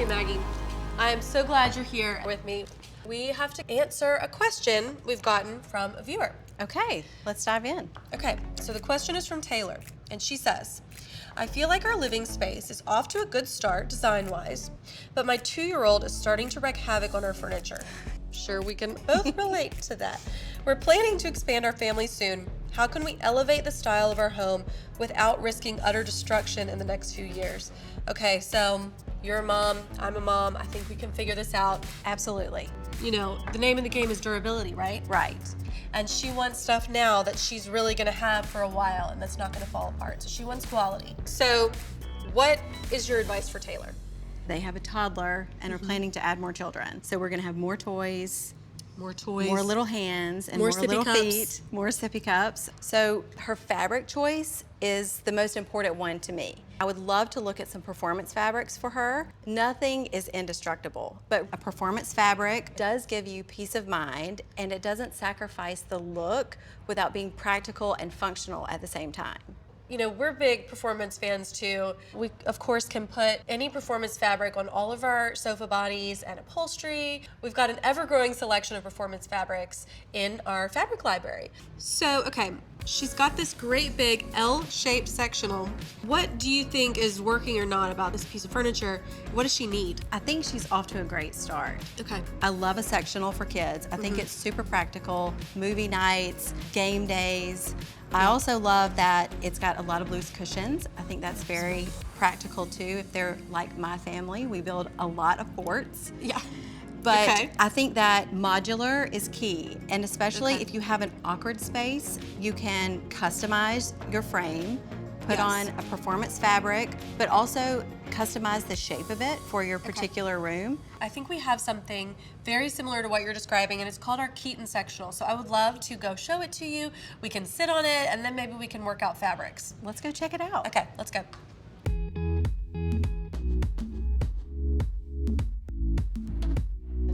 Okay, Maggie, I am so glad you're here with me. We have to answer a question we've gotten from a viewer. Okay, let's dive in. Okay, so the question is from Taylor, and she says, I feel like our living space is off to a good start design-wise, but my 2-year-old is starting to wreak havoc on our furniture. Sure, we can both relate to that. We're planning to expand our family soon. How can we elevate the style of our home without risking utter destruction in the next few years? Okay, so you're a mom, I'm a mom. I think we can figure this out. Absolutely. You know, the name of the game is durability, right? Right. And she wants stuff now that she's really gonna have for a while and that's not gonna fall apart. So she wants quality. So what is your advice for Taylor? They have a toddler and are planning to add more children. So we're gonna have more toys, More toys. more little hands, and More more sippy little cups. feet, more sippy cups. So her fabric choice is the most important one to me. I would love to look at some performance fabrics for her. Nothing is indestructible, but a performance fabric does give you peace of mind, and it doesn't sacrifice the look without being practical and functional at the same time. You know, we're big performance fans too. We, of course, can put any performance fabric on all of our sofa bodies and upholstery. We've got an ever-growing selection of performance fabrics in our fabric library. So, okay, she's got this great big L-shaped sectional. What do you think is working or not about this piece of furniture? What does she need? I think she's off to a great start. Okay. I love a sectional for kids. I think it's super practical, movie nights, game days. I also love that it's got a lot of loose cushions. I think that's very practical too. If they're like my family, we build a lot of forts. Yeah. But Okay. I think that modular is key, and especially if you have an awkward space, you can customize your frame, put on a performance fabric, but also customize the shape of it for your particular room. I think we have something very similar to what you're describing, and it's called our Keaton sectional. So I would love to go show it to you. We can sit on it, and then maybe we can work out fabrics. Let's go check it out. Okay, let's go.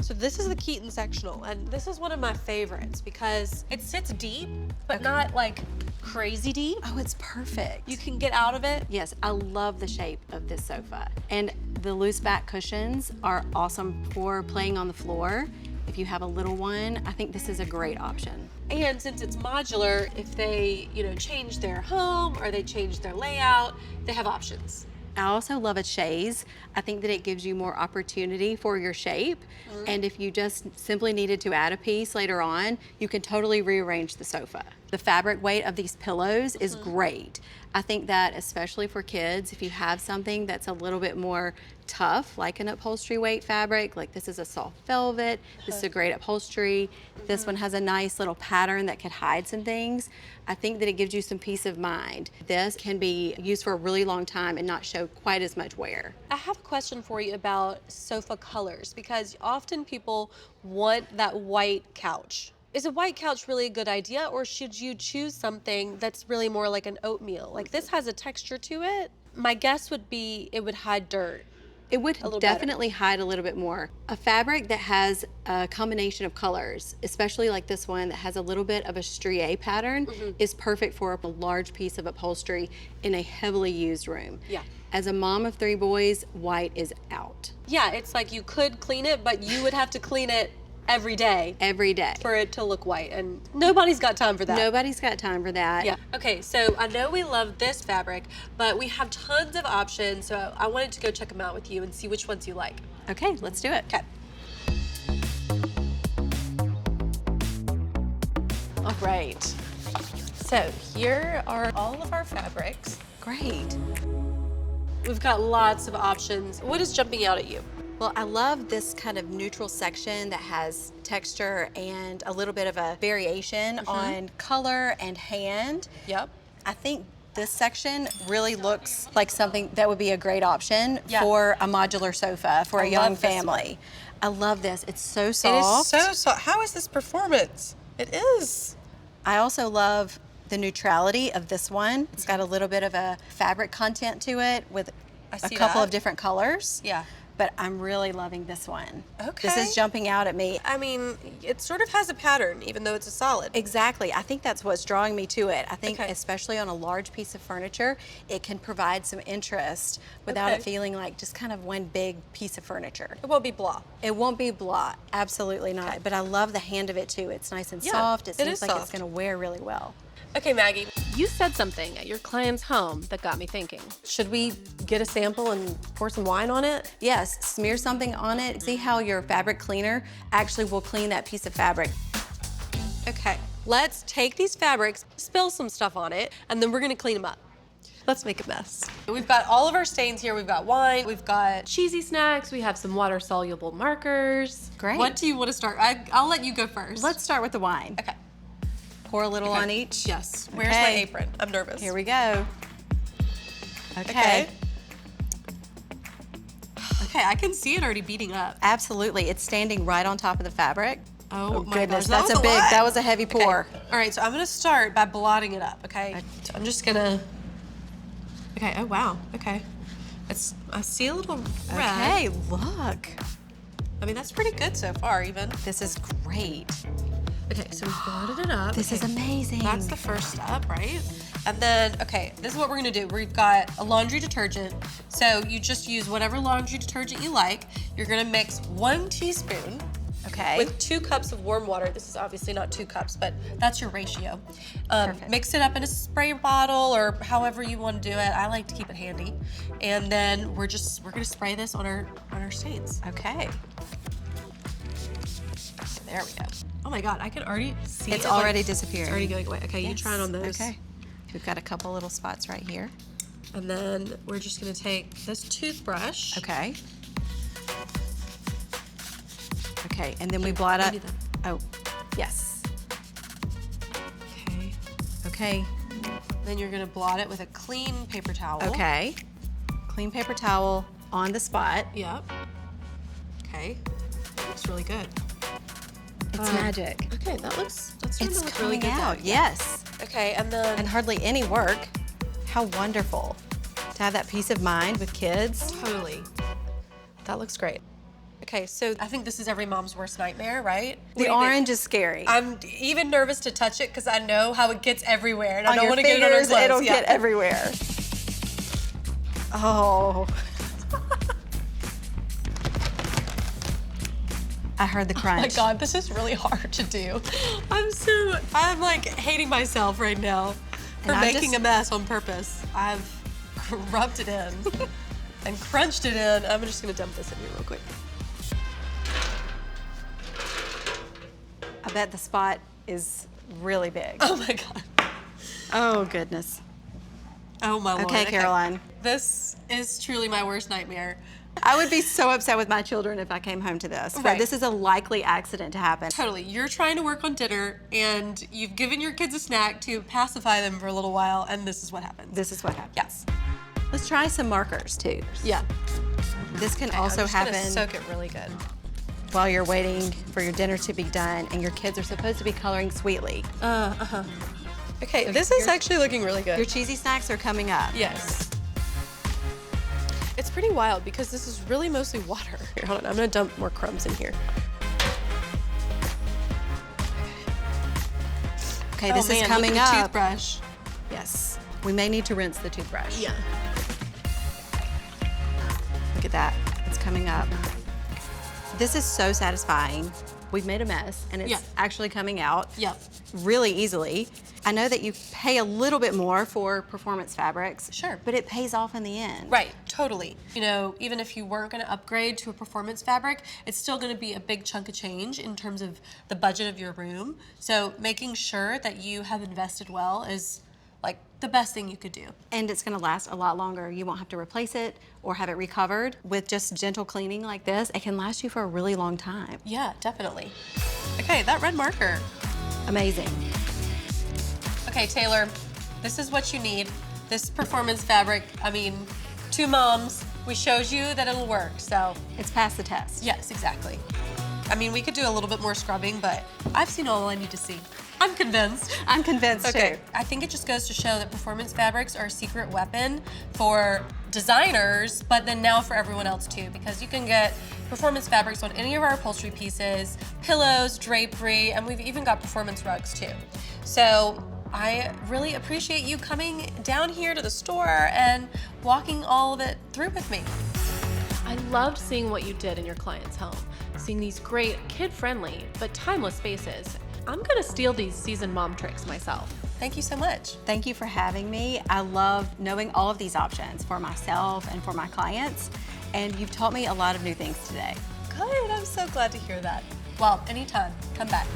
So this is the Keaton sectional, and this is one of my favorites because it sits deep, but not like crazy deep. Oh, it's perfect. You can get out of it. Yes, I love the shape of this sofa. And the loose back cushions are awesome for playing on the floor. If you have a little one, I think this is a great option. And since it's modular, if they, change their home or they change their layout, they have options. I also love a chaise. I think that it gives you more opportunity for your shape. And if you just simply needed to add a piece later on, you can totally rearrange the sofa. The fabric weight of these pillows is great. I think that especially for kids, if you have something that's a little bit more tough, like an upholstery weight fabric, like this is a soft velvet, this is a great upholstery, this one has a nice little pattern that could hide some things. I think that it gives you some peace of mind. This can be used for a really long time and not show quite as much wear. I have a question for you about sofa colors because often people want that white couch. Is a white couch really a good idea, or should you choose something that's really more like an oatmeal? Like this has a texture to it. My guess would be it would hide dirt. It would little definitely hide a little bit more. A fabric that has a combination of colors, especially like this one that has a little bit of a strié pattern, is perfect for a large piece of upholstery in a heavily used room. Yeah. As a mom of 3 boys, white is out. Yeah, it's like you could clean it, but you would have to clean it every day Every day. for it to look white, and nobody's got time for that. Nobody's got time for that. Yeah. Okay, so I know we love this fabric, but we have tons of options, so I wanted to go check them out with you and see which ones you like. Okay, let's do it. Okay. All right. So here are all of our fabrics. Great. We've got lots of options. What is jumping out at you? Well, I love this kind of neutral section that has texture and a little bit of a variation on color and hand. Yep. I think this section really looks like something that would be a great option for a modular sofa for a young love this family. I love this. It's so It is soft. so soft. How is this performance? It is. I also love the neutrality of this one. It's got a little bit of a fabric content to it with a couple of different colors. Yeah. but I'm really loving this one. Okay. This is jumping out at me. I mean, it sort of has a pattern, even though it's a solid. Exactly. I think that's what's drawing me to it. I think Okay. especially on a large piece of furniture, it can provide some interest without Okay. it feeling like just kind of one big piece of furniture. It won't be blah. It won't be blah, absolutely not. But I love the hand of it too. It's nice and Yeah, soft. It it seems is like it's soft. going to wear really well. Okay, Maggie, You said something at your client's home that got me thinking. should we get a sample and pour some wine on it? Yes, smear something on it. See how your fabric cleaner actually will clean that piece of fabric. Okay, let's take these fabrics, spill some stuff on it, and then we're gonna clean them up. Let's make a mess. We've got all of our stains here. We've got wine, we've got... Cheesy snacks, we have some water-soluble markers. Great. What do you want to start? I'll let you go first. Let's start with the wine. Okay. Pour a little Okay. on each. Yes. Where's my Okay. apron? I'm nervous. Here we go. Okay. Okay, I can see it already beating up. Absolutely. It's standing right on top of the fabric. Oh, my goodness, gosh, that's a big, lot. that was a heavy Okay. pour. All right, so I'm gonna start by blotting it up, okay? So I'm just gonna, okay, oh wow, okay. I see a little red. Okay, look. I mean, that's pretty good so far, even. This is great. Okay, so we blotted it up. This is Okay, amazing. That's the first step, right? And then, okay, this is what we're gonna do. We've got a laundry detergent. So you just use whatever laundry detergent you like. You're gonna mix 1 teaspoon Okay. with 2 cups of warm water. This is obviously not 2 cups, but that's your ratio. Perfect. Mix it up in a spray bottle or however you want to do it. I like to keep it handy. And then we're gonna spray this on our stains. Okay. There we go. Oh my God, I can already see It's it, already like, disappearing. It's already going away. Okay, you Yes. try it on those. Okay. We've got a couple little spots right here. And then we're just gonna take this toothbrush. Okay. Okay, and then we blot up. maybe Oh, yes. Okay. Okay. Then you're gonna blot it with a clean paper towel. Okay. Clean paper towel on the spot. Yep. Okay. That looks really good. It's magic. Okay, that's starting It's to look really coming good. out. now. Yes. Okay, and then And hardly any work. How wonderful to have that peace of mind with kids. totally. That looks great. Okay, so I think this is every mom's worst nightmare, right? What do The you think? orange is scary. I'm even nervous to touch it because I know how it gets everywhere, and I on don't your want to get it on our fingers, clothes. it'll Yeah. get everywhere. Oh. I heard the Oh my crunch. God, this is really hard to do. I'm like hating myself right now for And I'm making just- a mess on purpose. I've rubbed it in and crunched it in. I'm just gonna dump this in here real quick. I bet the spot is really big. Oh my God. Oh, goodness. Oh my Lord. Okay, Caroline. This is truly my worst nightmare. I would be so upset with my children if I came home to this. But Right. this is a likely accident to happen. Totally. You're trying to work on dinner and you've given your kids a snack to pacify them for a little while, and this is what happens. This is what happens. Yes. Let's try some markers too. Yeah. This can Okay, also I'm just gonna happen soak it really good. while you're waiting for your dinner to be done and your kids are supposed to be coloring sweetly. Okay, this is actually looking really good. Your cheesy snacks are coming up. Yes. It's pretty wild because this is really mostly water. Here, hold on, I'm gonna dump more crumbs in here. Okay, this is Oh, man, coming look at the up. toothbrush. Yes. We may need to rinse the toothbrush. Yeah. Look at that. It's coming up. This is so satisfying. We've made a mess and it's Yeah. actually coming out Yep. really easily. I know that you pay a little bit more for performance fabrics. Sure. But it pays off in the end. Right, totally. You know, even if you weren't gonna upgrade to a performance fabric, it's still gonna be a big chunk of change in terms of the budget of your room. So making sure that you have invested well is like the best thing you could do. And it's gonna last a lot longer. You won't have to replace it or have it recovered. With just gentle cleaning like this, it can last you for a really long time. Yeah, definitely. Okay, that red marker. Amazing. Okay, Taylor, this is what you need. This performance fabric, I mean, 2 moms, we showed you that it'll work, so It's passed the test. yes, exactly. I mean, we could do a little bit more scrubbing, but I've seen all I need to see. I'm convinced. I'm convinced Okay, too. I think it just goes to show that performance fabrics are a secret weapon for designers, but then now for everyone else too, because you can get performance fabrics on any of our upholstery pieces, pillows, drapery, and we've even got performance rugs too. So I really appreciate you coming down here to the store and walking all of it through with me. I loved seeing what you did in your client's home, seeing these great kid-friendly but timeless spaces. I'm gonna steal these seasoned mom tricks myself. Thank you so much. Thank you for having me. I love knowing all of these options for myself and for my clients, and you've taught me a lot of new things today. Good, I'm so glad to hear that. Well, anytime, come back.